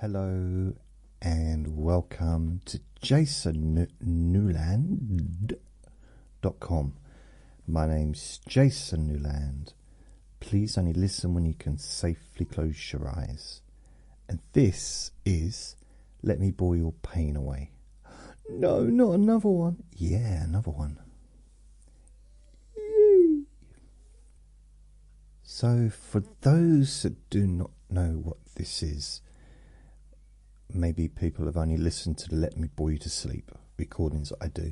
Hello and welcome to jasonnewland.com. My name's Jason Newland. Please only listen when you can safely close your eyes. And this is Let Me Bore Your Pain Away. No, not another one. Yeah, another one. Yay. So for those that do not know what this is, maybe people have only listened to the Let Me Bore You to Sleep recordings that I do.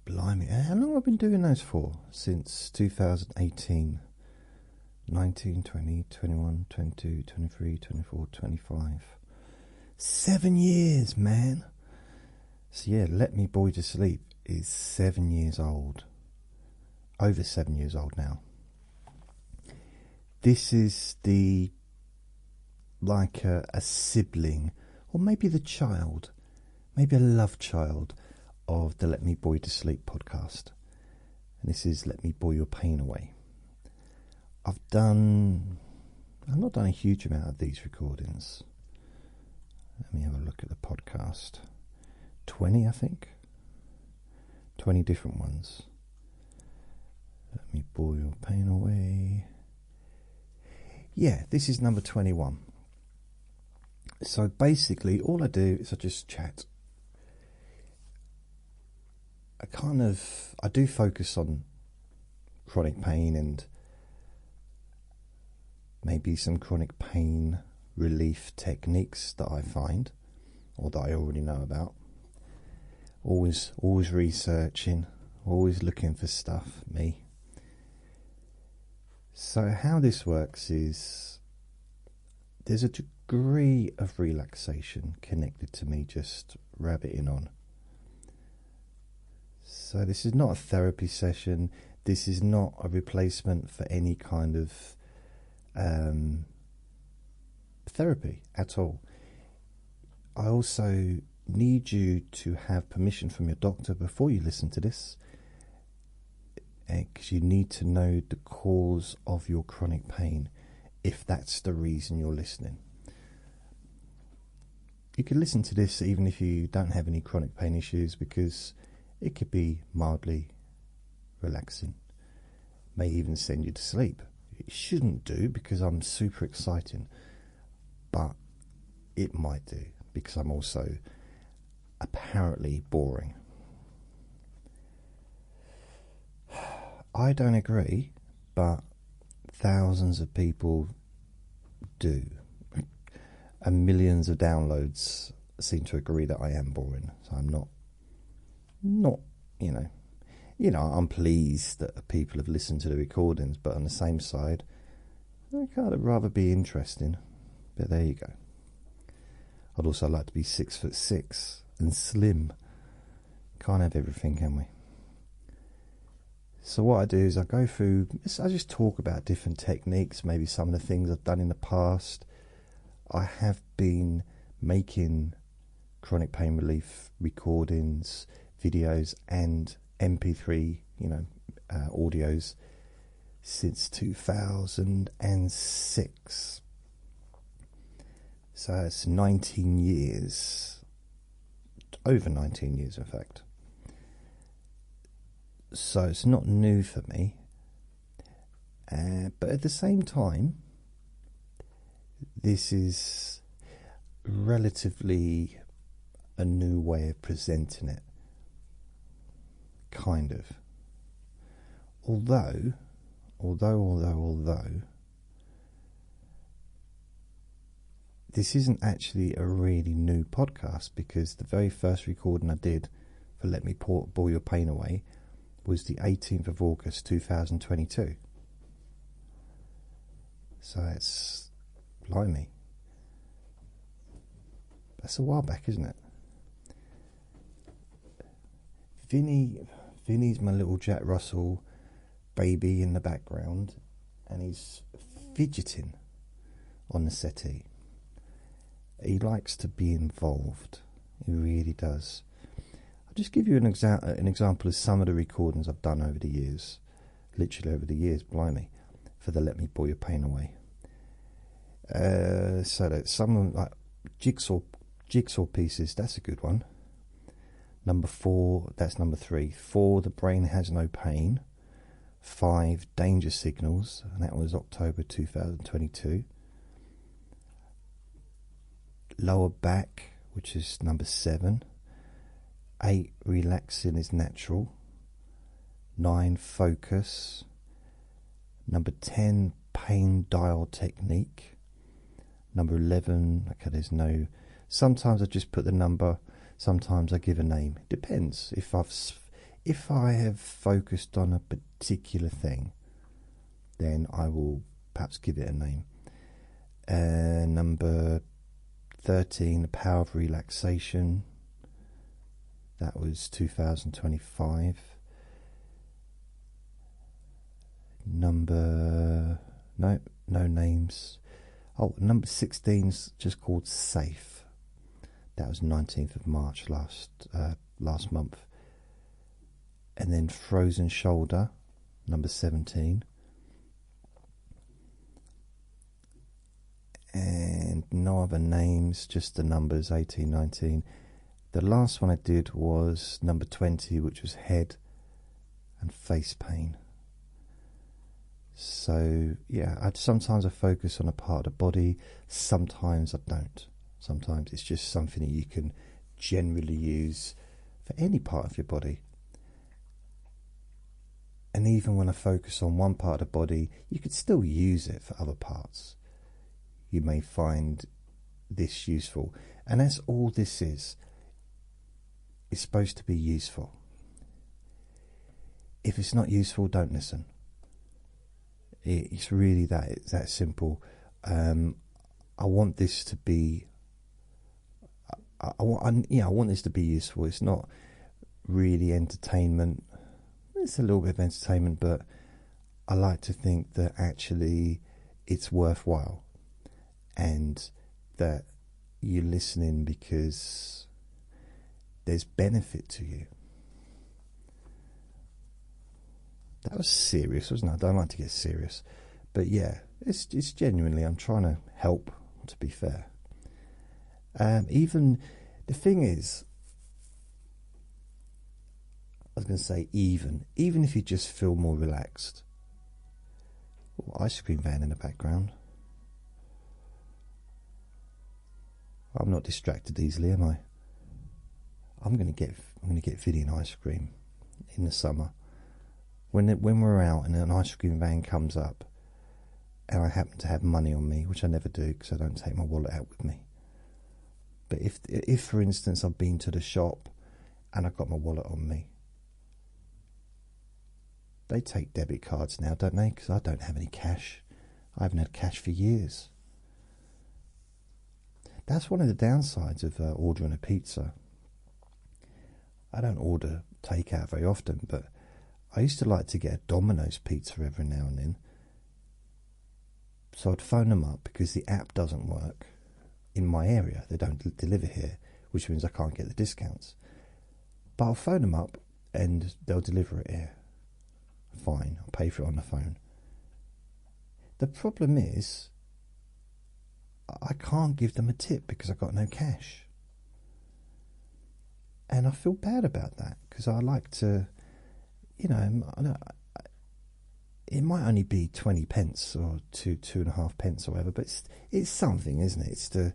Blimey, how long have I been doing those for? Since 2018. 19, 20, 21, 22, 23, 24, 25. 7 years, man. So yeah, Let Me Bore You to Sleep is 7 years old. Over 7 years old now. This is like a sibling, or maybe the child, maybe a love child of the Let Me Bore You to Sleep podcast. And this is Let Me Bore Your Pain Away. I've not done a huge amount of these recordings. Let me have a look at the podcast. 20, I think. 20 different ones. Let Me Bore Your Pain Away. Yeah, this is number 21. So basically, all I do is I just chat. I do focus on chronic pain and maybe some chronic pain relief techniques that I find, or that I already know about. Always researching, always looking for stuff, me. So how this works is there's a degree of relaxation connected to me just rabbiting on. So this is not a therapy session. This is not a replacement for any kind of therapy at all. I also need you to have permission from your doctor before you listen to this, because you need to know the cause of your chronic pain, if that's the reason you're listening. You can listen to this even if you don't have any chronic pain issues, because it could be mildly relaxing, may even send you to sleep. It shouldn't do, because I'm super exciting, but it might do, because I'm also apparently boring. I don't agree, but thousands of people do, and millions of downloads seem to agree that I am boring. So I'm not, I'm pleased that people have listened to the recordings, but on the same side, I kind of rather be interesting. But there you go. I'd also like to be 6'6" and slim. Can't have everything, can we? So what I do is I just talk about different techniques, maybe some of the things I've done in the past. I have been making chronic pain relief recordings, videos and MP3, audios since 2006. So it's 19 years, over 19 years in fact. So it's not new for me, but at the same time, this is relatively a new way of presenting it, kind of. Although, this isn't actually a really new podcast, because the very first recording I did for Let Me Bore Your Pain Away was the 18th of August 2022. So it's, blimey, that's a while back, isn't it? Vinny's my little Jack Russell baby in the background, and he's fidgeting on the settee. He likes to be involved. He really does. I'll just give you an example of some of the recordings I've done over the years. Literally over the years, blimey, for the Let Me Bore Your Pain Away. So that some like jigsaw pieces, that's a good one. Number 4, that's number 3. 4, The Brain Has No Pain. 5, Danger Signals, and that was October 2022. Lower Back, which is number 7. 8, Relaxing is Natural. 9, Focus. Number 10, Pain Dial Technique. Number 11, okay, there's no. Sometimes I just put the number, sometimes I give a name. It depends. If I have focused on a particular thing, then I will perhaps give it a name. Number 13, The Power of Relaxation. That was 2025. No names. Oh, number 16's just called Safe. That was 19th of March last month. And then Frozen Shoulder, number 17. And no other names, just the numbers, 18, 19. The last one I did was number 20, which was Head and Face Pain. So, yeah, sometimes I focus on a part of the body, sometimes I don't. Sometimes it's just something that you can generally use for any part of your body. And even when I focus on one part of the body, you could still use it for other parts. You may find this useful. And that's all this is. It's supposed to be useful. If it's not useful, don't listen. It's really that simple. I want this to be. I want this to be useful. It's not really entertainment. It's a little bit of entertainment, but I like to think that actually it's worthwhile, and that you're listening because there's benefit to you. That was serious, wasn't it? I don't like to get serious. But yeah, it's genuinely, I'm trying to help, to be fair. Even, the thing is, I was going to say even if you just feel more relaxed. Oh, ice cream van in the background. I'm not distracted easily, am I? I'm going to get Vinny an ice cream in the summer. When we're out and an ice cream van comes up and I happen to have money on me, which I never do because I don't take my wallet out with me. But if for instance I've been to the shop and I've got my wallet on me, they take debit cards now, don't they? Because I don't have any cash. I haven't had cash for years. That's one of the downsides of ordering a pizza. I don't order takeout very often, but I used to like to get a Domino's pizza every now and then. So I'd phone them up because the app doesn't work in my area. They don't deliver here, which means I can't get the discounts. But I'll phone them up and they'll deliver it here. Fine, I'll pay for it on the phone. The problem is, I can't give them a tip because I've got no cash. And I feel bad about that because I like to, you know, it might only be 20 pence or 2.5 pence or whatever, but it's something, isn't it? It's the,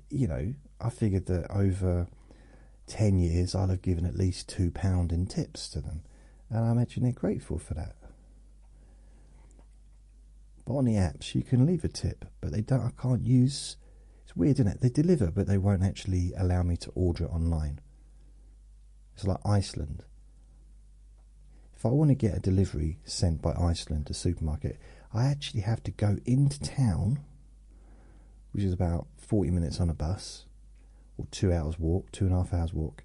you know, I figured that over 10 years I'll have given at least £2 in tips to them, and I imagine they're grateful for that. But on the apps you can leave a tip, but they don't. I can't use. It's weird, isn't it? They deliver, but they won't actually allow me to order it online. It's like Iceland. If I want to get a delivery sent by Iceland to supermarket, I actually have to go into town, which is about 40 minutes on a bus, or 2 hours walk, 2.5 hours walk,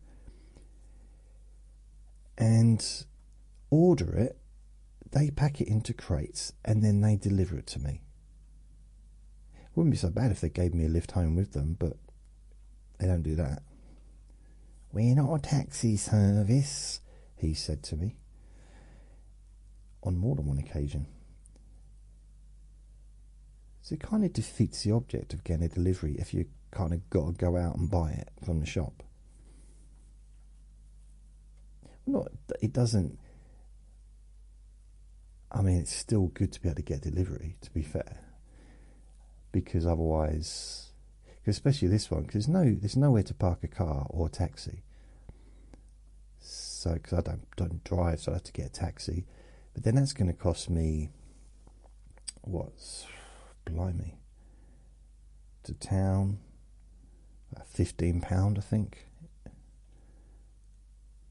and order it. They pack it into crates and then they deliver it to me. It wouldn't be so bad if they gave me a lift home with them, but they don't do that. "We're not a taxi service," he said to me on more than one occasion. So it kind of defeats the object of getting a delivery if you kind of got to go out and buy it from the shop. Not, it doesn't. I mean, it's still good to be able to get delivery, to be fair, because otherwise, especially this one, because there's nowhere to park a car or a taxi. So, because I don't drive, so I have to get a taxi, but then that's going to cost me, blimey, to town, about £15, I think.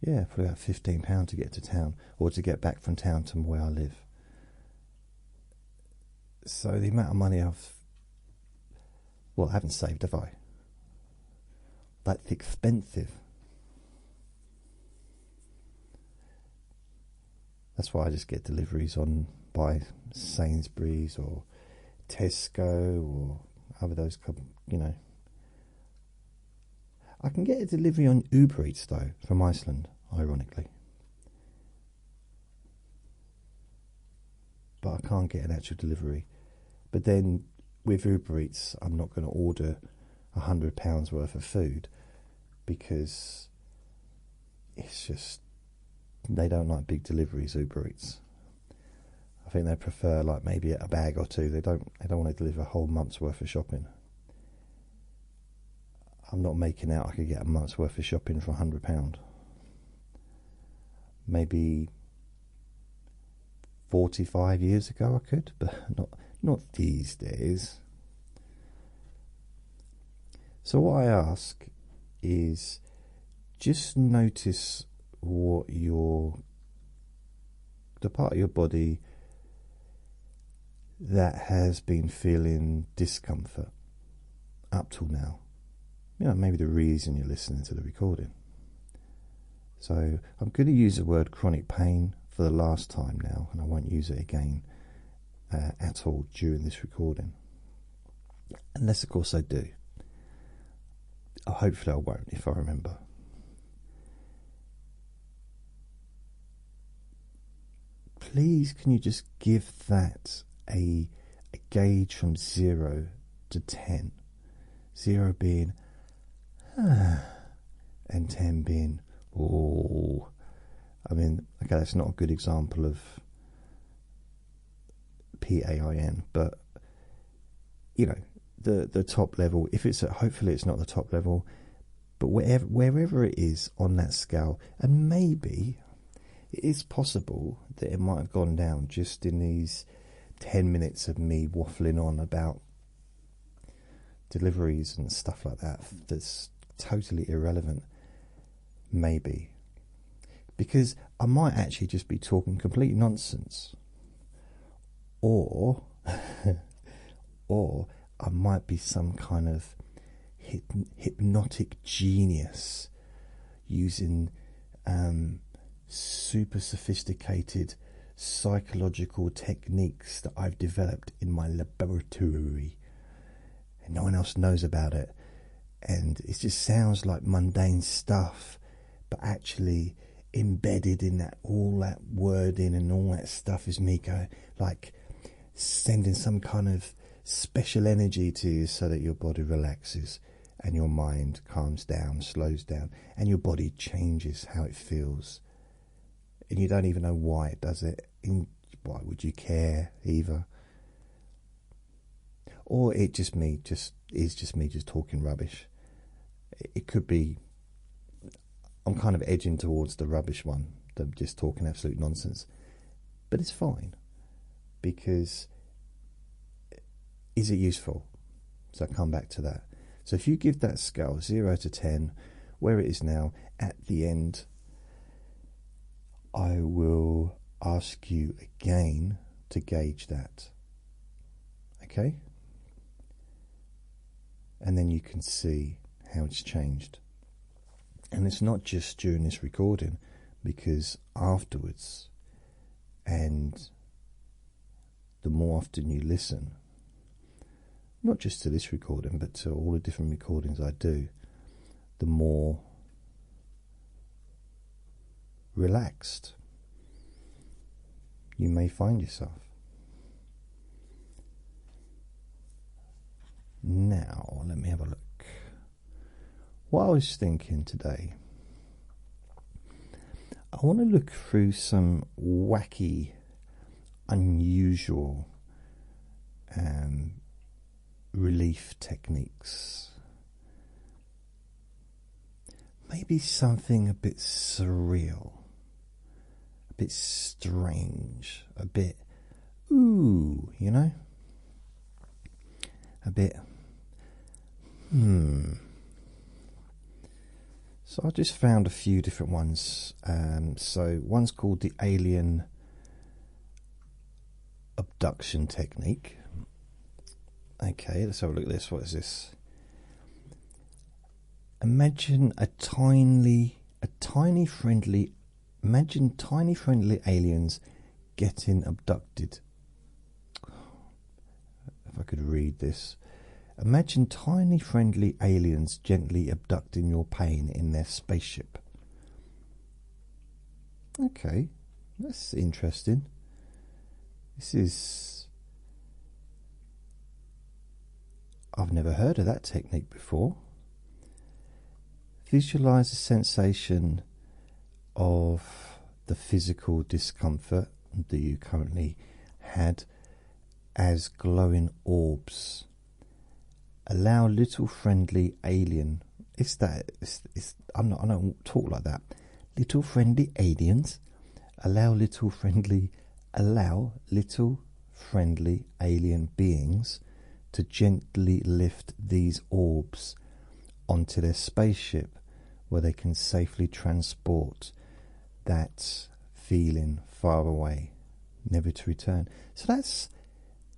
Yeah, probably about £15 to get to town, or to get back from town to where I live. So the amount of money I haven't saved, have I? That's expensive. That's why I just get deliveries by Sainsbury's or Tesco or other those, I can get a delivery on Uber Eats though, from Iceland, ironically. But I can't get an actual delivery. But then with Uber Eats, I'm not going to order £100 worth of food, because it's just, they don't like big deliveries, Uber Eats. I think they prefer like maybe a bag or two. They don't want to deliver a whole month's worth of shopping. I'm not making out I could get a month's worth of shopping for £100. Maybe 45 years ago I could, but not these days. So what I ask is, just notice what the part of your body that has been feeling discomfort up till now. Maybe the reason you're listening to the recording. So I'm going to use the word chronic pain for the last time now, and I won't use it again at all during this recording. Unless, of course, I do. Hopefully I won't, if I remember. Please, can you just give that a gauge from 0 to 10? 0 being and 10 being oh. I mean, okay, that's not a good example of PAIN, but the top level. If it's hopefully it's not the top level, but wherever it is on that scale, and maybe it is possible that it might have gone down just in these 10 minutes of me waffling on about deliveries and stuff like that. That's totally irrelevant. Maybe. Because I might actually just be talking complete nonsense. Or I might be some kind of hypnotic genius using super sophisticated psychological techniques that I've developed in my laboratory, and no one else knows about it, and it just sounds like mundane stuff, but actually embedded in that, all that wording and all that stuff is me going, like sending some kind of special energy to you so that your body relaxes and your mind calms down, slows down, and your body changes how it feels. And you don't even know why it does it. Why would you care either? Or it just me just talking rubbish. It could be I'm kind of edging towards the rubbish one, than just talking absolute nonsense. But it's fine, because is it useful? So I come back to that. So if you give that scale 0 to 10, where it is now, at the end, I will ask you again to gauge that. Okay? And then you can see how it's changed. And it's not just during this recording, because afterwards, and the more often you listen, not just to this recording, but to all the different recordings I do, the more relaxed you may find yourself. Now, let me have a look. What I was thinking today, I want to look through some wacky, unusual relief techniques. Maybe something a bit surreal, a bit strange, a bit ooh, you know? A bit So I just found a few different ones. So one's called the alien abduction technique. Okay, let's have a look at this. What is this? Imagine tiny friendly aliens getting abducted. If I could read this. Imagine tiny friendly aliens gently abducting your pain in their spaceship. Okay, that's interesting. I've never heard of that technique before. Visualize the sensation of the physical discomfort that you currently had as glowing orbs. Allow little friendly alien. I don't talk like that. Little friendly aliens. Allow little friendly alien beings to gently lift these orbs onto their spaceship, where they can safely transport that feeling far away, never to return. So that's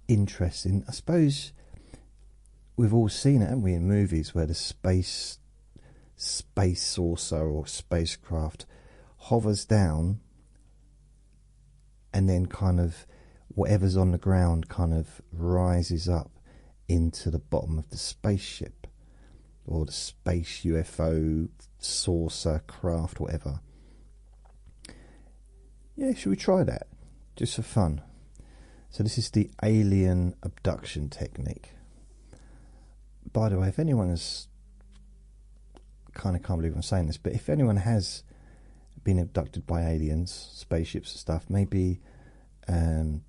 interesting. I suppose we've all seen it, haven't we, in movies where the space saucer or spacecraft hovers down, and then kind of whatever's on the ground kind of rises up into the bottom of the spaceship, or the space UFO saucer craft, whatever. Yeah, should we try that just for fun? So this is the alien abduction technique. By the way, if anyone has, kind of can't believe I'm saying this, but if anyone has been abducted by aliens, spaceships and stuff, maybe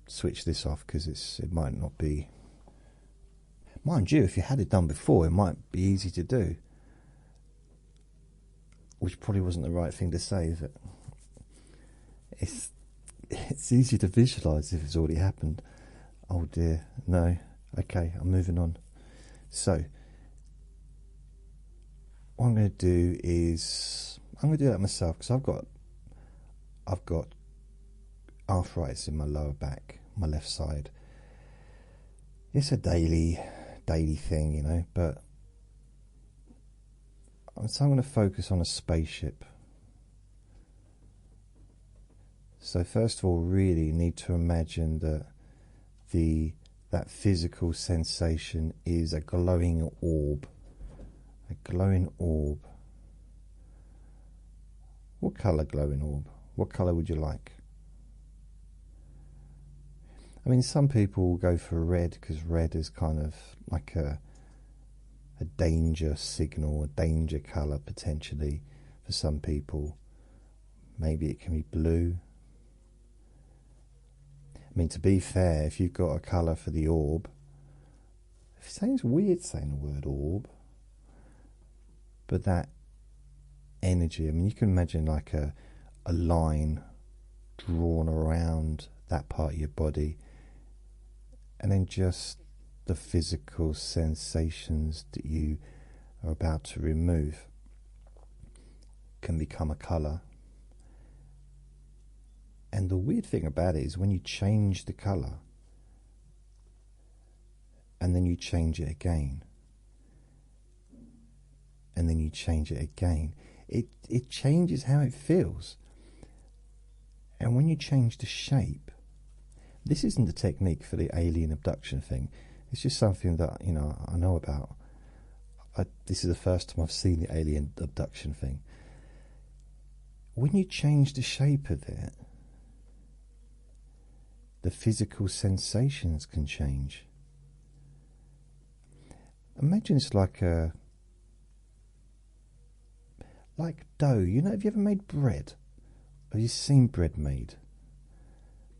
switch this off, because it might not be. Mind you, if you had it done before, it might be easy to do. Which probably wasn't the right thing to say, is it? It's easy to visualise if it's already happened. Oh dear, no. Okay, I'm moving on. So, what I'm going to do is I'm going to do that myself, because I've got arthritis in my lower back, my left side. It's a daily thing, you know, but so I'm going to focus on a spaceship. So first of all, really need to imagine that that physical sensation is a glowing orb. A glowing orb. What colour glowing orb? What colour would you like? I mean, some people will go for red, because red is kind of like a danger signal, a danger colour potentially for some people. Maybe it can be blue. I mean, to be fair, if you've got a colour for the orb, it sounds weird saying the word orb, but that energy, I mean, you can imagine like a line drawn around that part of your body, and then just the physical sensations that you are about to remove can become a colour. And the weird thing about it is when you change the colour and then you change it again and then you change it again, it changes how it feels. And when you change the shape, this isn't the technique for the alien abduction thing. It's just something that, you know, I know about. This is the first time I've seen the alien abduction thing. When you change the shape of it, the physical sensations can change. imagine it's like dough. You know, have you ever made bread? Have you seen bread made?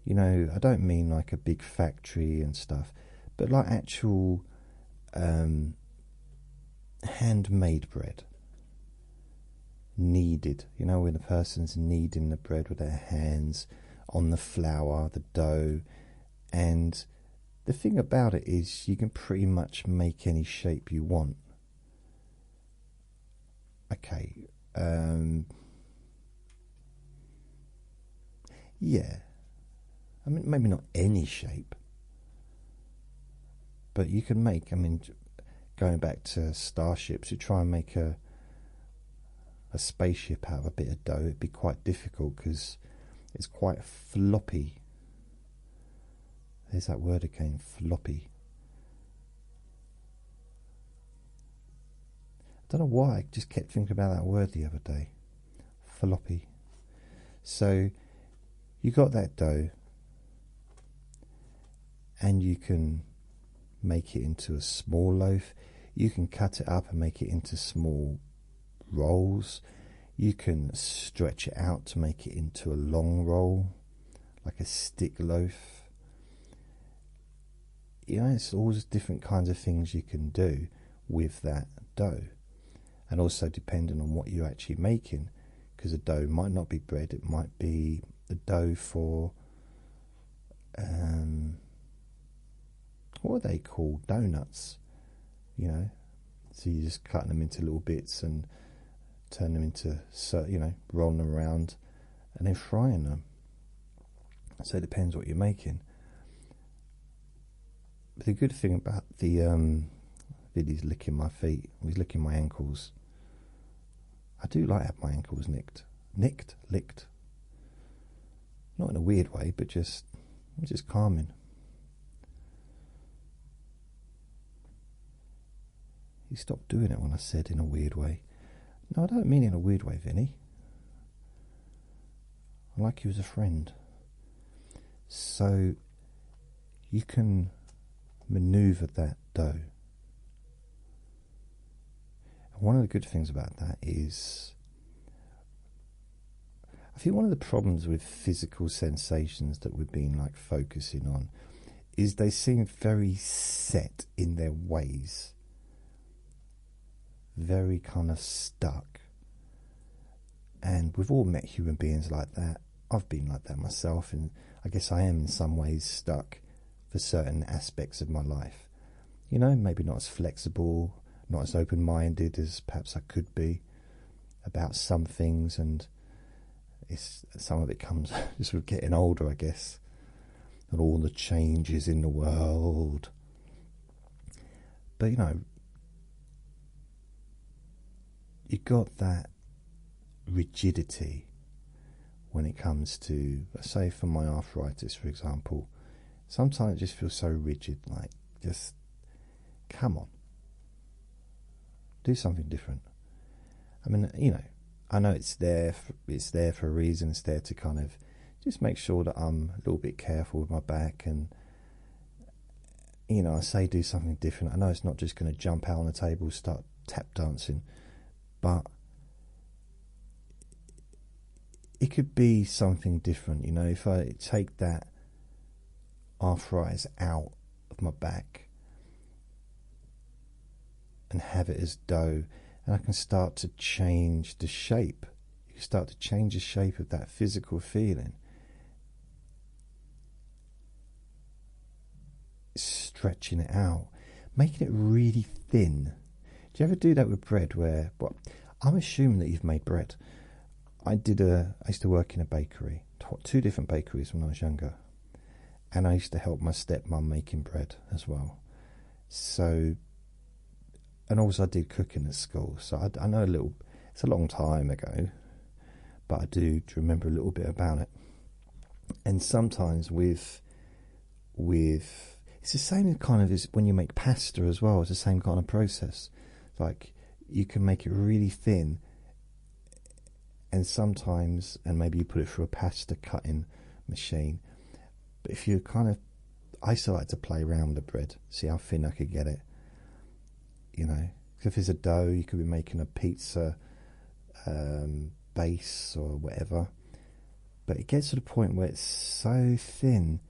You know, I don't mean like a big factory and stuff, but like actual handmade bread. Kneaded. You know, when the person's kneading the bread with their hands on the flour, the dough. And the thing about it is you can pretty much make any shape you want. Okay. Yeah. I mean, maybe not any shape, but you can make, I mean, going back to starships, you try and make a spaceship out of a bit of dough, it'd be quite difficult because it's quite floppy. There's that word again, floppy. I don't know why, I just kept thinking about that word the other day. Floppy. So you got that dough, and you can make it into a small loaf. You can cut it up and make it into small rolls. You can stretch it out to make it into a long roll, like a stick loaf. You know, it's all different kinds of things you can do with that dough. And also depending on what you're actually making, because the dough might not be bread, it might be the dough for what are they called? Donuts, you know. So you're just cutting them into little bits and turn them into, you know, rolling them around and then frying them. So it depends what you're making. But the good thing about the Viddy's licking my feet, he's licking my ankles. I do like to have my ankles licked. Not in a weird way, but just calming. He stopped doing it when I said in a weird way. No, I don't mean in a weird way, Vinny. I like you as a friend. So you can maneuver that dough. And one of the good things about that is, I think one of the problems with physical sensations that we've been like focusing on is they seem very set in their ways. Very kind of stuck. And we've all met human beings like that. I've been like that myself, and I guess I am in some ways stuck for certain aspects of my life. You know, maybe not as flexible, not as open-minded as perhaps I could be about some things, and some of it comes just with getting older, I guess, and all the changes in the world. But you know, you got that rigidity when it comes to, say, for my arthritis, for example. Sometimes it just feels so rigid, like, just come on, do something different. I mean, you know, I know it's there for a reason. It's there to kind of just make sure that I'm a little bit careful with my back, and you know, I say do something different. I know it's not just going to jump out on the table, start tap dancing, but it could be something different. You know, if I take that arthritis out of my back and have it as dough, and I can start to change the shape. You start to change the shape of that physical feeling. Stretching it out, making it really thin. Do you ever do that with bread where, well, I'm assuming that you've made bread. I used to work in a bakery, 2 different bakeries when I was younger. And I used to help my stepmom making bread as well. So, and also I did cooking at school. So I know a little, it's a long time ago, but I do remember a little bit about it. And sometimes with it's the same kind of as when you make pasta as well. It's the same kind of process. Like, you can make it really thin, and sometimes, and maybe you put it through a pasta cutting machine. But if you kind of, I used to like to play around with the bread, see how thin I could get it. you know. If it's a dough, you could be making a pizza base or whatever. But it gets to the point where it's so thin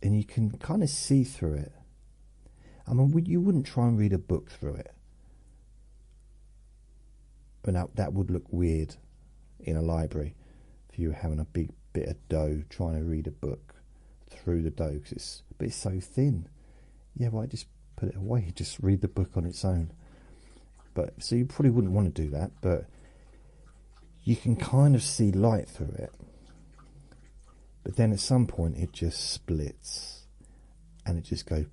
and you can kind of see through it. I mean, you wouldn't try and read a book through it. And that would look weird in a library if you were having a big bit of dough trying to read a book through the dough, but it's so thin. Yeah, why just put it away? Just read the book on its own. But so you probably wouldn't want to do that, but you can kind of see light through it. But then at some point it just splits and it just goes.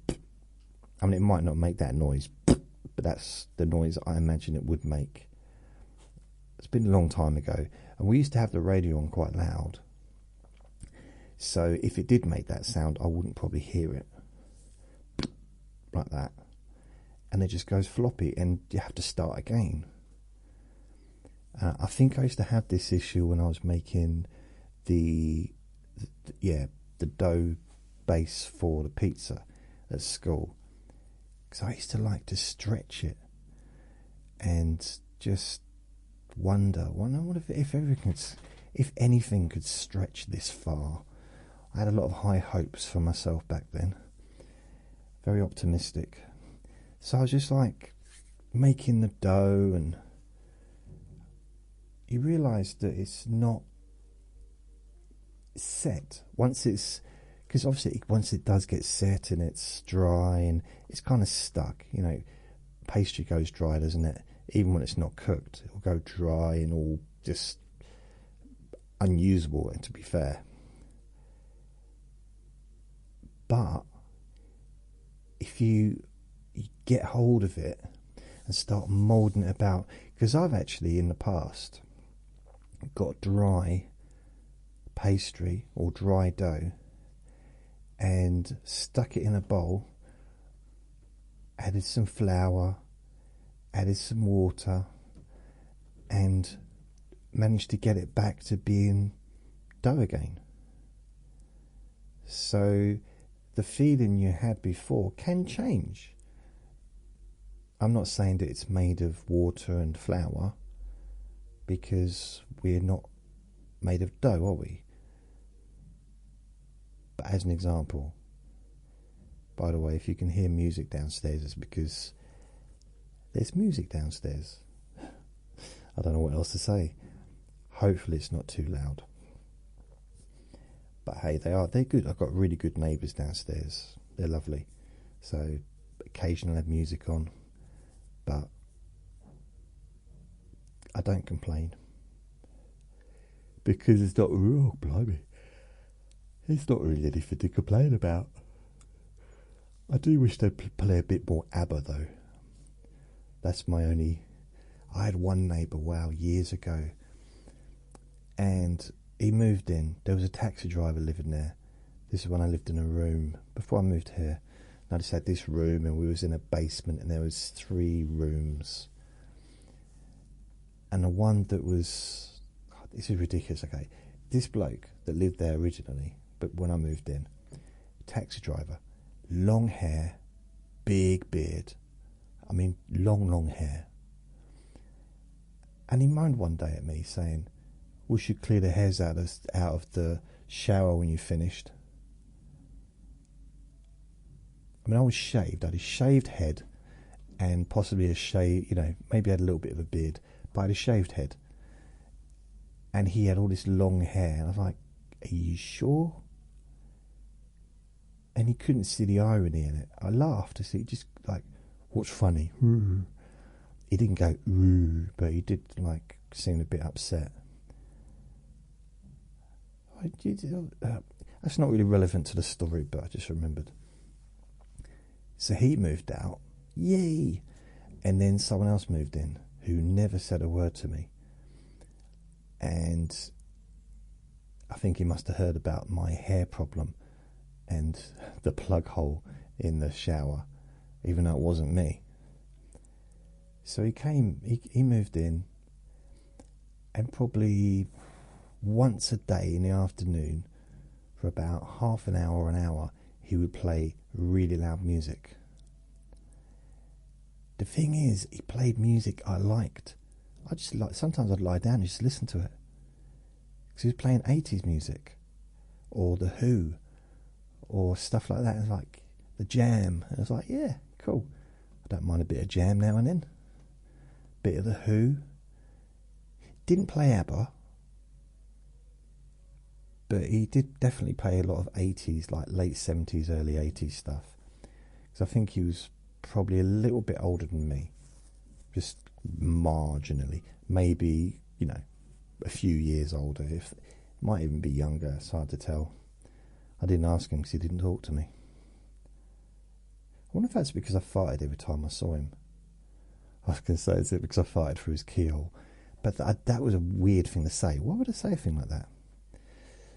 I mean, it might not make that noise, but that's the noise I imagine it would make. It's been a long time ago, and we used to have the radio on quite loud. So if it did make that sound, I wouldn't probably hear it like that. And it just goes floppy, and you have to start again. I think I used to have this issue when I was making the dough base for the pizza at school, because I used to like to stretch it and just wonder if anything could stretch this far. I had a lot of high hopes for myself back then, very optimistic. So I was just like making the dough, and you realise that it's not set because obviously once it does get set and it's dry and it's kind of stuck, you know, pastry goes dry, doesn't it? Even when it's not cooked, it will go dry and all just unusable, to be fair. But if you get hold of it and start moulding it about, because I've actually in the past got dry pastry or dry dough and stuck it in a bowl, added some flour, added some water, and managed to get it back to being dough again. So the feeling you had before can change. I'm not saying that it's made of water and flour, because we're not made of dough, are we? But as an example, by the way, if you can hear music downstairs, it's because there's music downstairs. I don't know what else to say. Hopefully it's not too loud. But hey, they're good. I've got really good neighbours downstairs. They're lovely. So occasionally I have music on, but I don't complain, because it's not, oh blimey, it's not really anything to complain about. I do wish they'd play a bit more ABBA though. That's my only. I had one neighbour, wow, years ago, and he moved in. There was a taxi driver living there. This is when I lived in a room before I moved here. And I just had this room, and we was in a basement, and there was 3 rooms. And the one that was, oh, this is ridiculous. Okay, this bloke that lived there originally, but when I moved in, taxi driver, long hair, big beard. I mean, long hair. And he moaned one day at me saying, "We should clear the hairs out of the shower when you finished." I mean, I was shaved. I had a shaved head and possibly a shave, you know, maybe I had a little bit of a beard, but I had a shaved head. And he had all this long hair. And I was like, "Are you sure?" And he couldn't see the irony in it. I laughed. I said, just like, "What's funny?" He didn't go, "Ooh," but he did like seem a bit upset. That's not really relevant to the story, but I just remembered. So he moved out, yay! And then someone else moved in who never said a word to me. And I think he must have heard about my hair problem and the plug hole in the shower, even though it wasn't me. So he moved in, and probably once a day in the afternoon, for about half an hour or an hour, he would play really loud music. The thing is, he played music I liked. I just like, sometimes I'd lie down and just listen to it. Because he was playing 80s music, or The Who, or stuff like that. It was like The Jam. And I was like, yeah, cool. I don't mind a bit of Jam now and then. Bit of The Who. Didn't play ABBA, but he did definitely play a lot of 80s, like late 70s, early 80s stuff. Because I think he was probably a little bit older than me. Just marginally. Maybe, a few years older. If might even be younger. It's hard to tell. I didn't ask him because he didn't talk to me. I wonder if that's because I farted every time I saw him. I was going to say it's because I farted through his keyhole. But that was a weird thing to say. Why would I say a thing like that?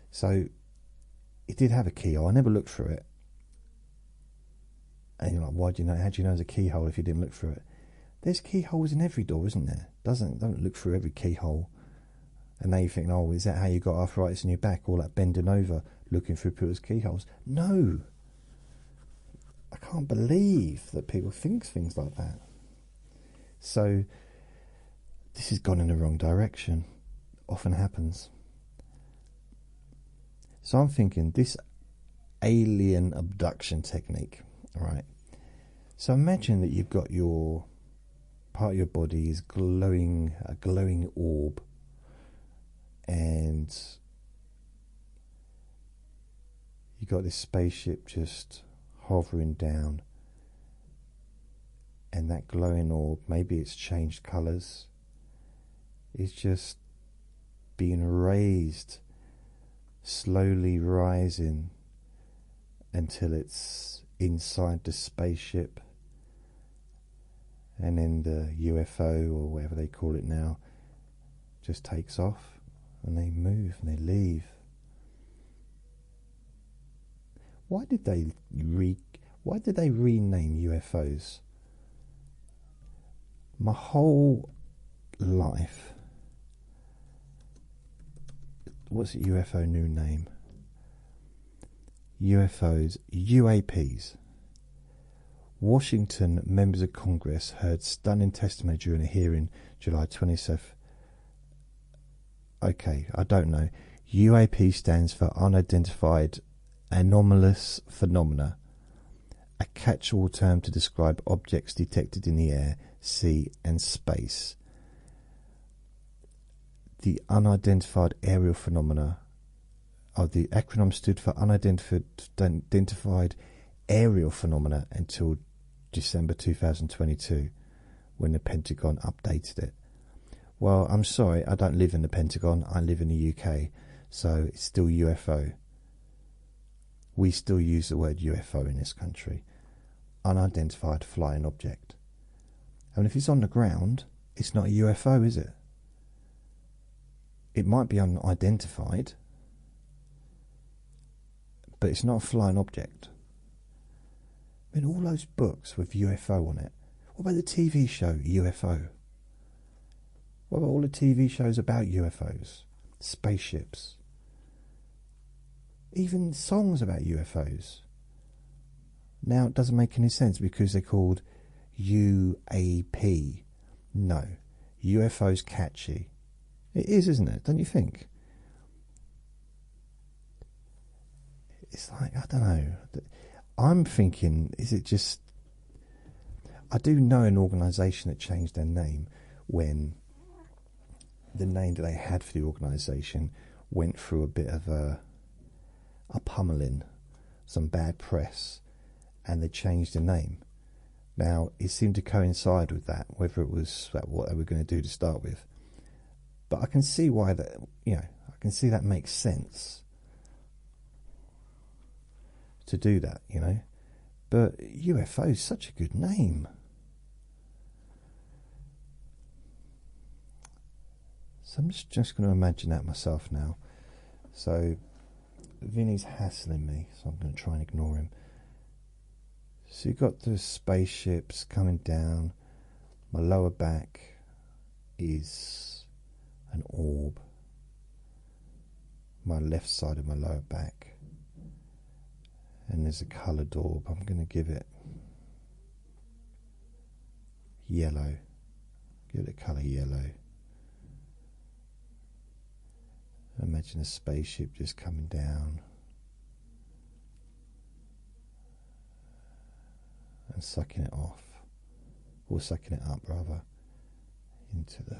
So, it did have a keyhole. I never looked through it. And you're like, why do you know? How do you know there's a keyhole if you didn't look through it? There's keyholes in every door, isn't there? Don't look through every keyhole. And now you think, oh, is that how you got arthritis in your back? All that bending over, looking through people's keyholes? No. I can't believe that people think things like that. So, this has gone in the wrong direction. Often happens. So I'm thinking this alien abduction technique, all right? So imagine that you've got your part of your body is glowing, a glowing orb, and you got this spaceship just hovering down, and that glowing orb, maybe it's changed colours, is just being raised, slowly rising until it's inside the spaceship, and then the UFO, or whatever they call it now, just takes off, and they move and they leave. Why did they rename UFOs? My whole life, what's the UFO new name? UFOs, UAPs. Washington members of Congress heard stunning testimony during a hearing July 27th. Okay, I don't know. UAP stands for Unidentified Anomalous Phenomena, a catch-all term to describe objects detected in the air, sea and space. The unidentified aerial phenomena, the acronym stood for Unidentified Aerial Phenomena until December 2022, when the Pentagon updated it. Well, I'm sorry, I don't live in the Pentagon, I live in the UK, so it's still UFO. We still use the word UFO in this country. Unidentified flying object. And if it's on the ground, it's not a UFO, is it? It might be unidentified, but it's not a flying object. I mean, all those books with UFO on it. What about the TV show UFO? What about all the TV shows about UFOs? Spaceships. Even songs about UFOs. Now it doesn't make any sense because they're called UAP. No. UFO's catchy. It is, isn't it? Don't you think? It's like, I don't know. I'm thinking, is it just... I do know an organisation that changed their name when the name that they had for the organisation went through a bit of a pummeling, some bad press, and they changed the name. Now, it seemed to coincide with that, whether it was what they were going to do to start with. But I can see why that, I can see that makes sense to do that, But UFO is such a good name. So I'm just going to imagine that myself now. So Vinny's hassling me, so I'm going to try and ignore him. So you've got the spaceships coming down. My lower back is an orb. My left side of my lower back. And there's a coloured orb. I'm going to give it yellow. Give it a colour yellow. Imagine a spaceship just coming down and sucking it off, or sucking it up rather, into the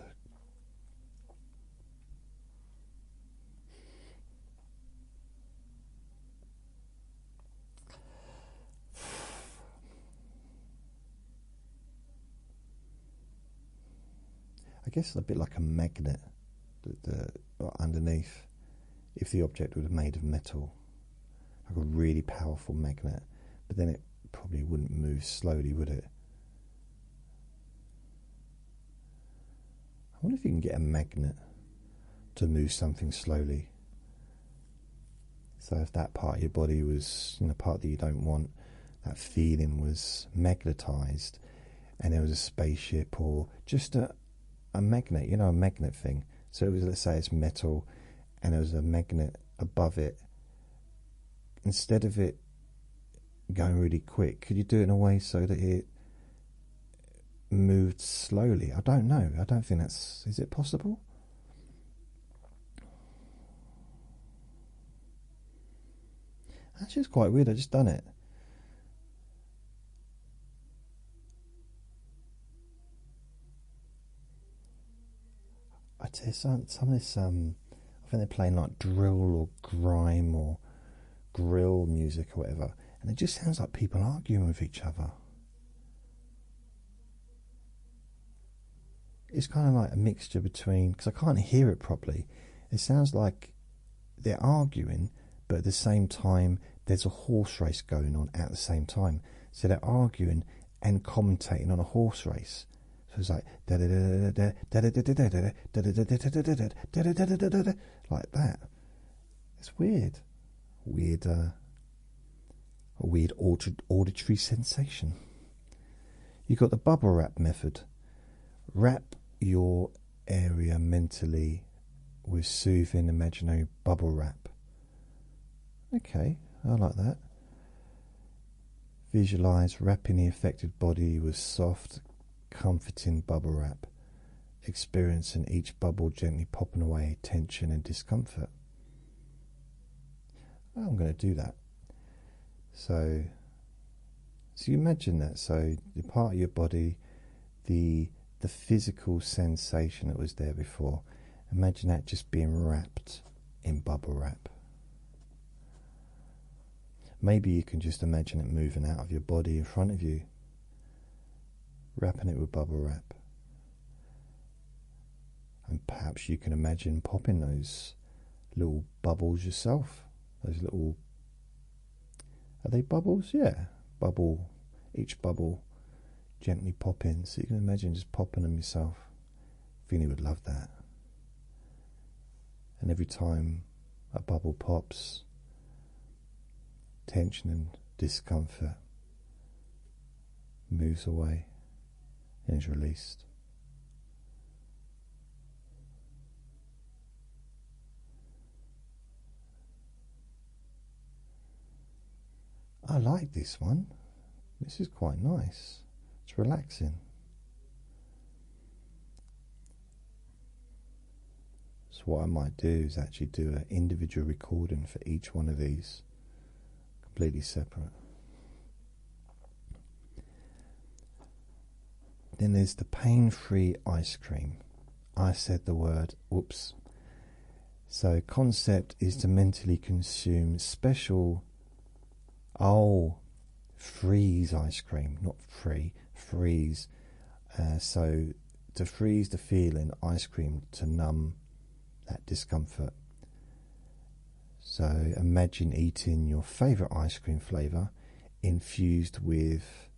I guess a bit like a magnet underneath, if the object was made of metal, like a really powerful magnet, but then it probably wouldn't move slowly, would it? I wonder if you can get a magnet to move something slowly. So if that part of your body was, part that you don't want, that feeling was magnetized, and there was a spaceship or just a magnet, a magnet thing. So it was, let's say it's metal, and there was a magnet above it. Instead of it going really quick, could you do it in a way so that it moved slowly? I don't know. I don't think is it possible? That's just quite weird. I just done it. I tell you, some of this, I think they're playing like drill or grime or grill music or whatever, and it just sounds like people arguing with each other. It's kind of like a mixture between, because I can't hear it properly, it sounds like they're arguing, but at the same time there's a horse race going on at the same time. So they're arguing and commentating on a horse race. So it's like like that. It's weird. A weird auditory sensation. You've got the bubble wrap method. Wrap your area mentally with soothing imaginary bubble wrap. Okay, I like that. Visualize wrapping the affected body with soft, comforting bubble wrap, experiencing each bubble gently popping away tension and discomfort. I'm going to do that. So you imagine that. So the part of your body, the physical sensation that was there before, imagine that just being wrapped in bubble wrap. Maybe you can just imagine it moving out of your body in front of you, wrapping it with bubble wrap. And perhaps you can imagine popping those little bubbles yourself. Those little, are they bubbles? Yeah, bubble, each bubble gently popping. So you can imagine just popping them yourself. Vinny would love that. And every time a bubble pops, tension and discomfort moves away and is released. I like this one. This is quite nice. It's relaxing. So what I might do is actually do an individual recording for each one of these, completely separate. Then there's the pain-free ice cream. I said the word, whoops. So concept is to mentally consume special, freeze ice cream, not free, freeze. So to freeze the feeling, ice cream to numb that discomfort. So imagine eating your favourite ice cream flavour infused with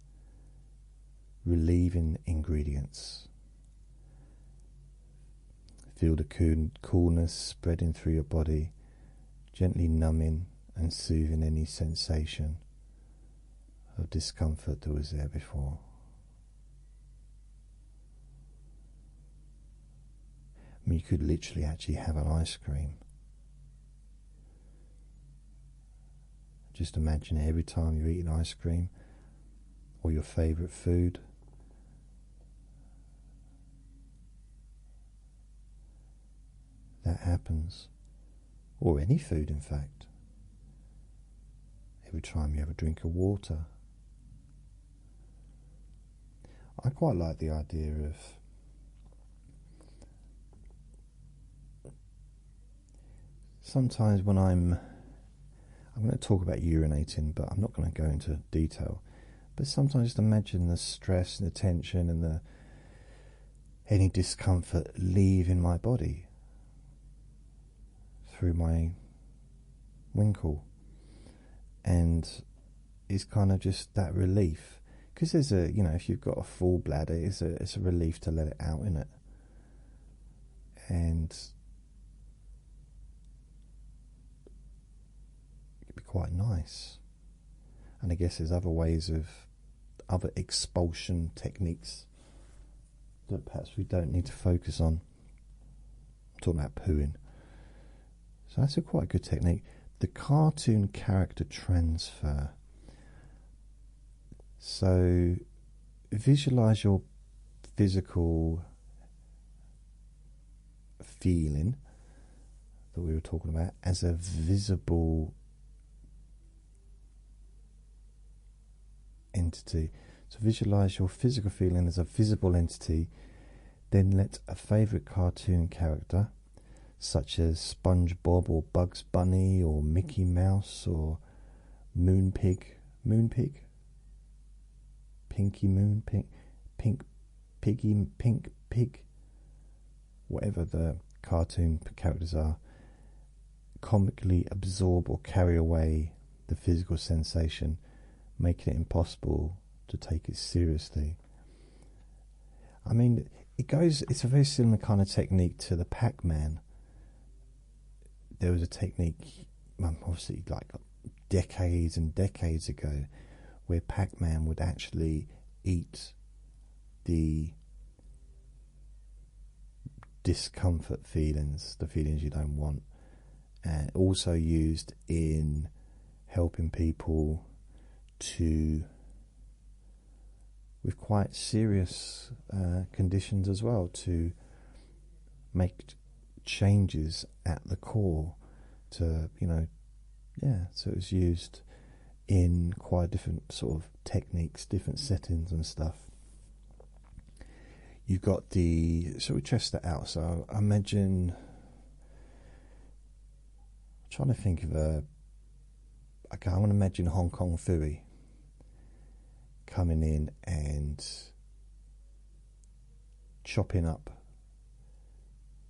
relieving ingredients. Feel the coolness spreading through your body, gently numbing and soothing any sensation of discomfort that was there before. I mean, you could literally actually have an ice cream. Just imagine every time you eat an ice cream or your favourite food, that happens, or any food in fact. Every time you have a drink of water. I quite like the idea of sometimes when I'm going to talk about urinating, but I'm not going to go into detail. But sometimes just imagine the stress and the tension and any discomfort leaving my body through my winkle, and it's kind of just that relief, because there's if you've got a full bladder, it's a relief to let it out, in it, and it'd be quite nice. And I guess there's other expulsion techniques that perhaps we don't need to focus on. I'm talking about pooing. So that's a quite good technique. The cartoon character transfer. So visualize your physical feeling that we were talking about as a visible entity. So visualize your physical feeling as a visible entity, then let a favourite cartoon character, such as SpongeBob or Bugs Bunny or Mickey Mouse or Moonpig, Pinky Moon, Pink Pig, whatever the cartoon characters are, comically absorb or carry away the physical sensation, making it impossible to take it seriously. I mean, it's a very similar kind of technique to the Pac-Man. There was a technique, obviously like decades and decades ago, where Pac-Man would actually eat the discomfort feelings, the feelings you don't want, and also used in helping people with quite serious conditions as well, to make changes at the core, so it was used in quite different sort of techniques, different settings and stuff. You've got so we test that out. So imagine, I'm trying to think of I want to imagine Hong Kong Phooey coming in and chopping up.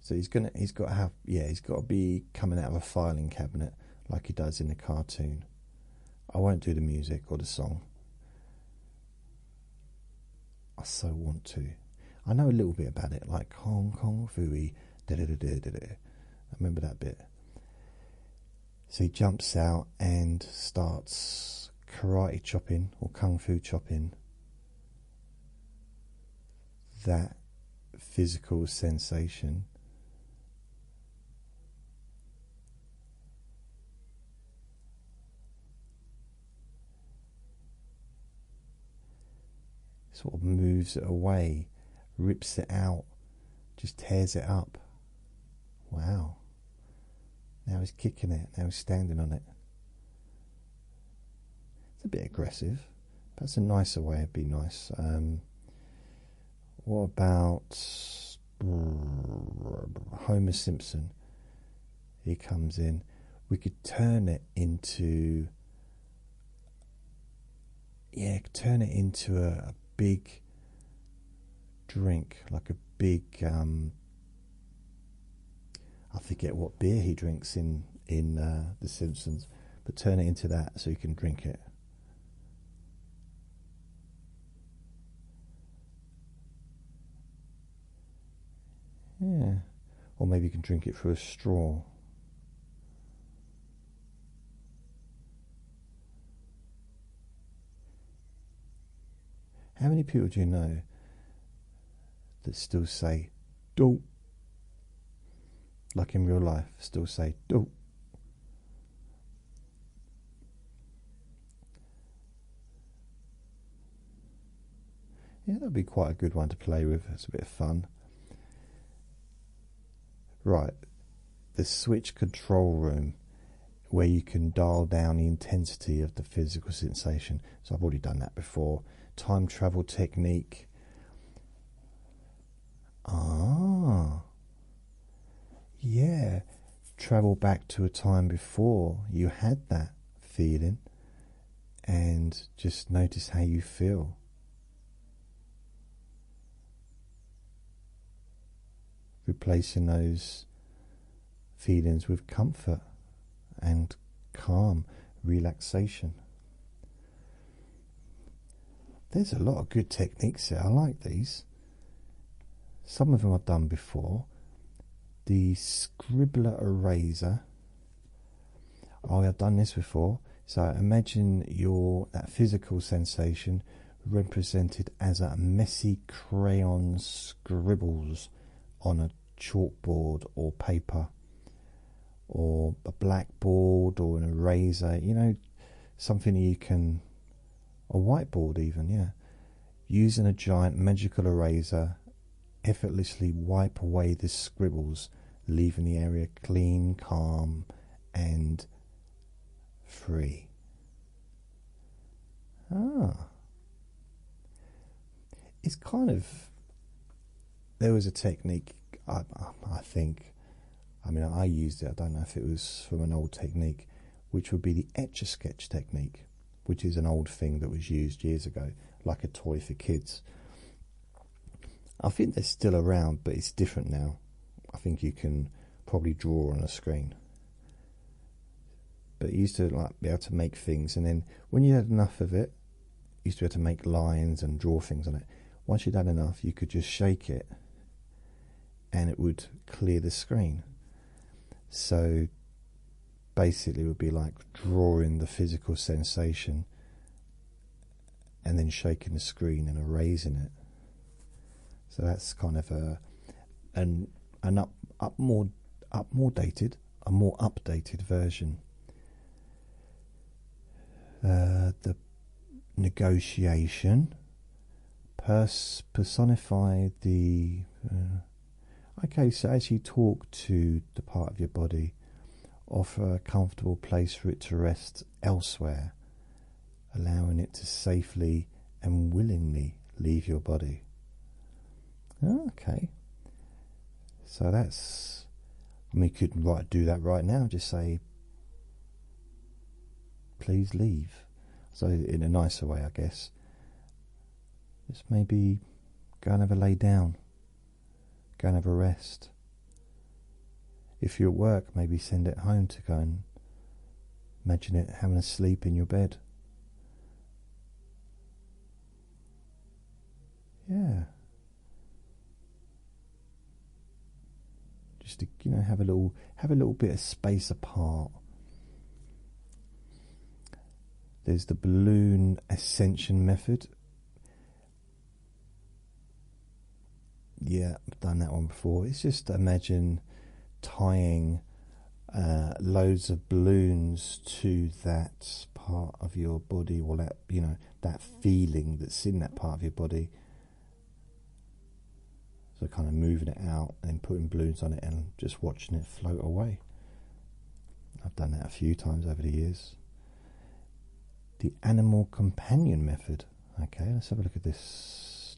So he's got to be coming out of a filing cabinet like he does in the cartoon. I won't do the music or the song. I so want to. I know a little bit about it, like Hong Kong Phooey. I remember that bit. So he jumps out and starts karate chopping or kung fu chopping that physical sensation. Sort of moves it away, rips it out, just tears it up. Wow. Now he's kicking it, now he's standing on it. It's a bit aggressive. That's a nicer way, it'd be nice. What about Homer Simpson? He comes in. We could turn it into a big drink, like a big I forget what beer he drinks in The Simpsons, but turn it into that so you can drink it. Yeah, or maybe you can drink it through a straw. How many people do you know that still say "dope"? Like in real life, still say "dope"? Yeah, that'd be quite a good one to play with. It's a bit of fun. Right, the switch control room where you can dial down the intensity of the physical sensation. So I've already done that before. Time travel technique. Yeah. Travel back to a time before you had that feeling and just notice how you feel. Replacing those feelings with comfort and calm, relaxation. There's a lot of good techniques here. I like these. Some of them I've done before. The scribbler eraser. Oh, I've done this before. So imagine that physical sensation represented as a messy crayon scribbles on a chalkboard or paper, or a blackboard or an eraser, something you can, a whiteboard even, yeah. Using a giant magical eraser, effortlessly wipe away the scribbles, leaving the area clean, calm, and free. It's kind of, there was a technique, I think, I used it, I don't know if it was from an old technique, which would be the Etch-a-Sketch technique, which is an old thing that was used years ago, like a toy for kids. I think they're still around, but it's different now. I think you can probably draw on a screen. But you used to be able to make things, and then when you had enough of it, you used to be able to make lines and draw things on it. Once you'd had enough, you could just shake it and it would clear the screen. So basically it would be like drawing the physical sensation and then shaking the screen and erasing it. So that's kind of a more updated version. The negotiation, personify the okay, so as you talk to the part of your body, offer a comfortable place for it to rest elsewhere, allowing it to safely and willingly leave your body. Okay, so that's, you could do that right now. Just say, please leave. So in a nicer way, I guess. Just maybe go and have a lay down. Go and have a rest. If you're at work, maybe send it home to go and imagine it having a sleep in your bed. Yeah. Just to, have a little bit of space apart. There's the balloon ascension method. Yeah, I've done that one before. It's just imagine tying loads of balloons to that part of your body, or that that feeling that's in that part of your body. So kind of moving it out and putting balloons on it and just watching it float away. I've done that a few times over the years. The animal companion method. Okay, let's have a look at this.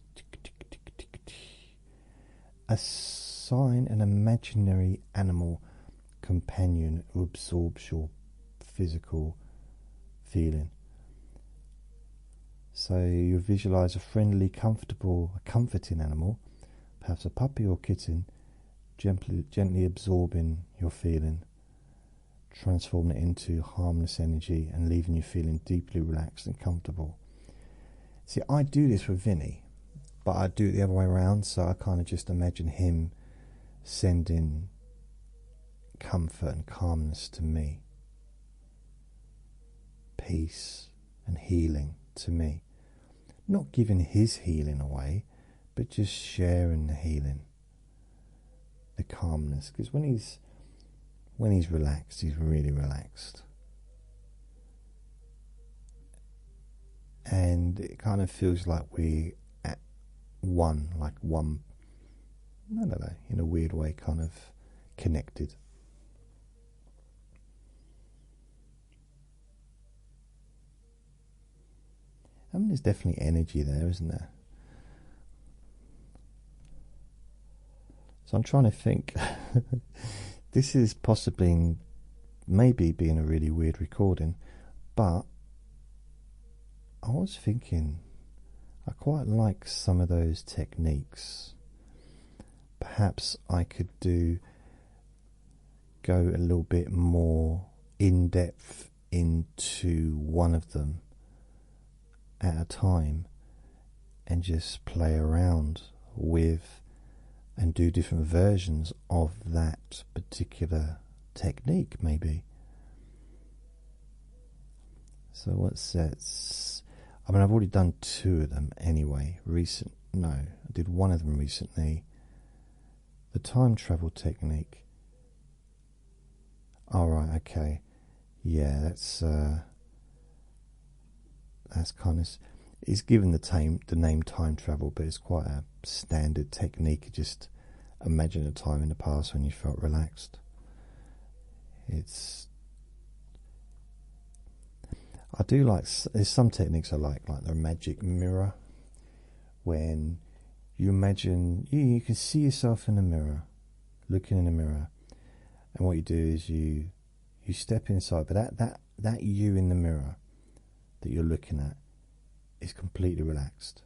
Assign an imaginary animal companion who absorbs your physical feeling. So you visualize a friendly, comforting animal, perhaps a puppy or kitten, gently absorbing your feeling, transforming it into harmless energy and leaving you feeling deeply relaxed and comfortable. See, I do this with Vinny, but I do it the other way around, so I kind of just imagine him sending comfort and calmness to me, peace and healing to me. Not giving his healing away, but just sharing the healing, the calmness. Because when he's relaxed, he's really relaxed. And it kind of feels like we're at one, I don't know, in a weird way, kind of connected. I mean, there's definitely energy there, isn't there? So I'm trying to think. This is possibly, maybe being a really weird recording, but I was thinking I quite like some of those techniques. Perhaps I could go a little bit more in depth into one of them at a time and just play around with and do different versions of that particular technique, maybe. So what's that? I mean, I've already done 2 of them anyway. No, I did one of them recently. The time travel technique. All right, okay. Yeah, that's kind of. It's given the name time travel, but it's quite a standard technique. Just imagine a time in the past when you felt relaxed. I do like. There's some techniques I like the magic mirror. When you imagine you can see yourself in the mirror, looking in the mirror, and what you do is you step inside, but that you in the mirror that you're looking at is completely relaxed.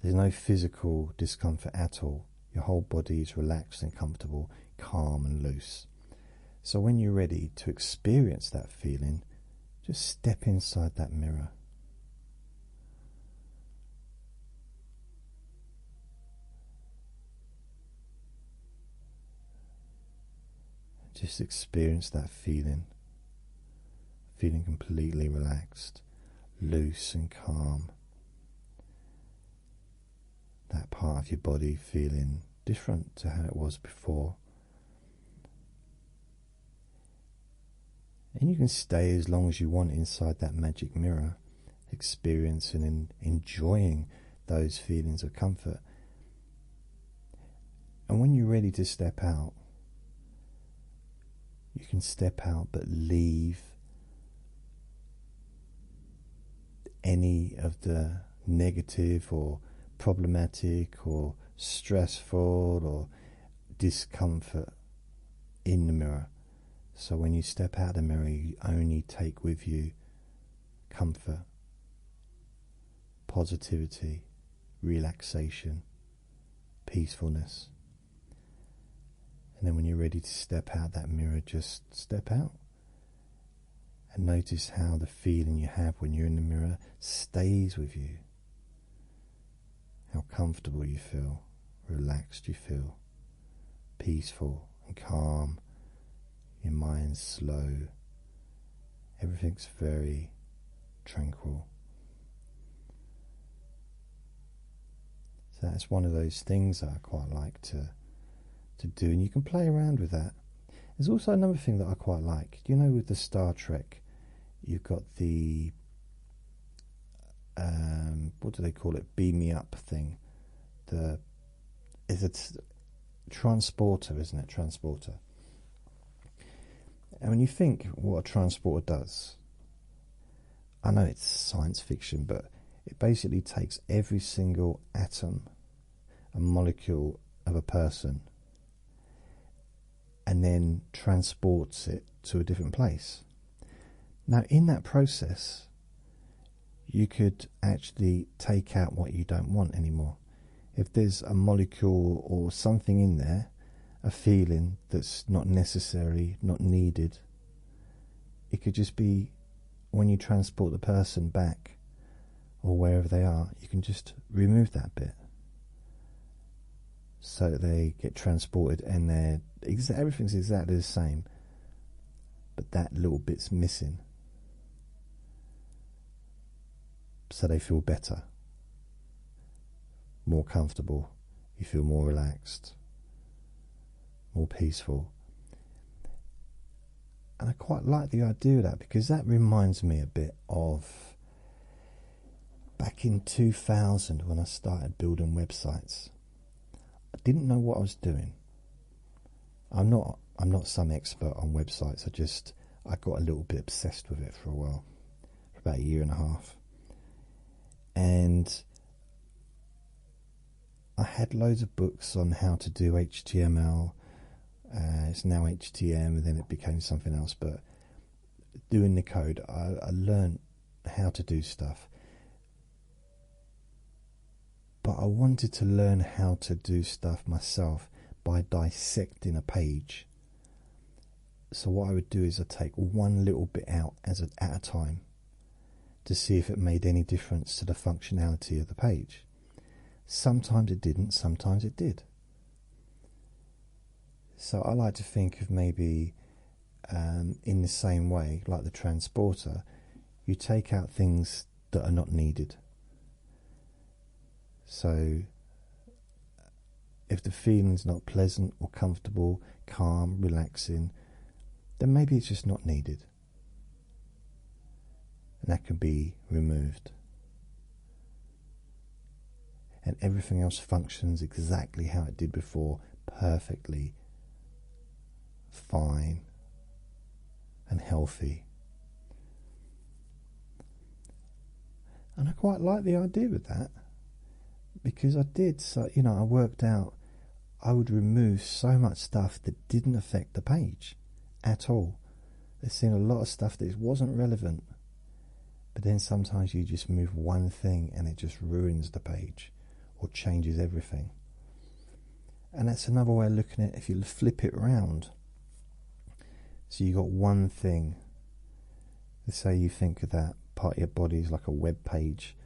There's no physical discomfort at all. Your whole body is relaxed and comfortable, calm and loose. So when you're ready to experience that feeling, just step inside that mirror. Just experience that feeling completely relaxed, loose and calm. That part of your body feeling different to how it was before. And you can stay as long as you want inside that magic mirror, experiencing and enjoying those feelings of comfort. And when you're ready to step out, you can step out but leave any of the negative or problematic or stressful or discomfort in the mirror. So when you step out of the mirror, you only take with you comfort, positivity, relaxation, peacefulness. And then when you're ready to step out that mirror, just step out. And notice how the feeling you have when you're in the mirror stays with you. How comfortable you feel, relaxed you feel, peaceful and calm. Your mind's slow. Everything's very tranquil. So that's one of those things that I quite like to do, and you can play around with that. There's also another thing that I quite like. You know, with the Star Trek, you've got the what do they call it? Beam me up thing. It's transporter, isn't it? Transporter. And when you think what a transporter does, I know it's science fiction, but it basically takes every single atom and molecule of a person and then transports it to a different place. Now, in that process, you could actually take out what you don't want anymore. If there's a molecule or something in there, a feeling that's not necessary, not needed, it could just be when you transport the person back or wherever they are, you can just remove that bit. So they get transported and everything's exactly the same, but that little bit's missing. So they feel better, more comfortable, you feel more relaxed, more peaceful. And I quite like the idea of that, because that reminds me a bit of back in 2000 when I started building websites. I didn't know what I was doing. I'm not some expert on websites. I got a little bit obsessed with it for a while, for about a year and a half. And I had loads of books on how to do HTML. It's now HTM, and then it became something else. But doing the code, I learned how to do stuff. But I wanted to learn how to do stuff myself by dissecting a page. So what I would do is I'd take one little bit out at a time to see if it made any difference to the functionality of the page. Sometimes it didn't, sometimes it did. So I like to think of maybe in the same way, like the transporter, you take out things that are not needed. So if the feeling's not pleasant or comfortable, calm, relaxing, then maybe it's just not needed. And that can be removed. And everything else functions exactly how it did before, perfectly fine and healthy. And I quite like the idea with that, because I did, so I worked out I would remove so much stuff that didn't affect the page at all. There's seen a lot of stuff that wasn't relevant, but then sometimes you just move one thing and it just ruins the page or changes everything. And that's another way of looking at it if you flip it around. So you got one thing. Let's say you think of that part of your body as like a web page,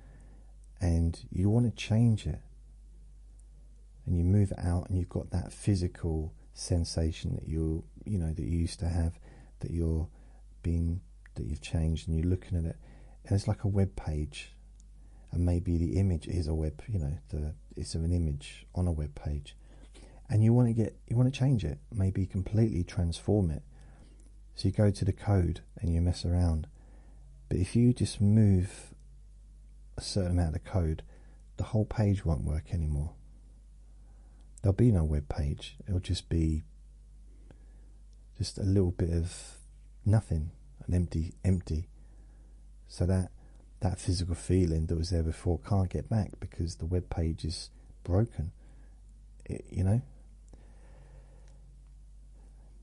and you want to change it, and you move it out, and you've got that physical sensation that that you used to have, that you've changed, and you're looking at it, and it's like a web page, and maybe the image is a web, it's an image on a web page, and you want to change it, maybe completely transform it. So you go to the code and you mess around, but if you just move a certain amount of code, the whole page won't work anymore. There'll be no web page. It'll just be just a little bit of nothing, an empty. So that physical feeling that was there before can't get back because the web page is broken.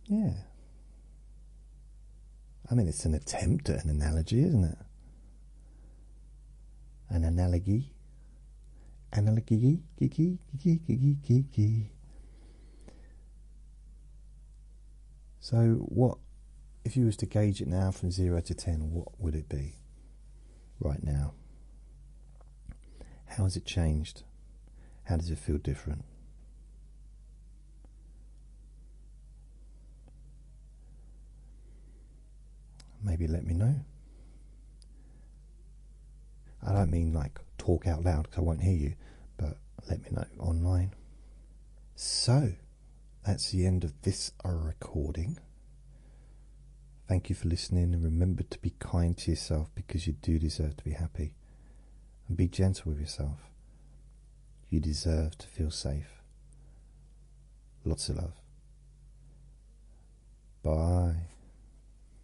Yeah. I mean, it's an attempt at an analogy, isn't it? An analogy. Analogy. So what, if you was to gauge it now from 0 to 10, what would it be right now? How has it changed? How does it feel different? Maybe let me know. I don't mean like talk out loud because I won't hear you, but let me know online. So that's the end of this recording. Thank you for listening, and remember to be kind to yourself because you do deserve to be happy, and be gentle with yourself. You deserve to feel safe. Lots of love. Bye.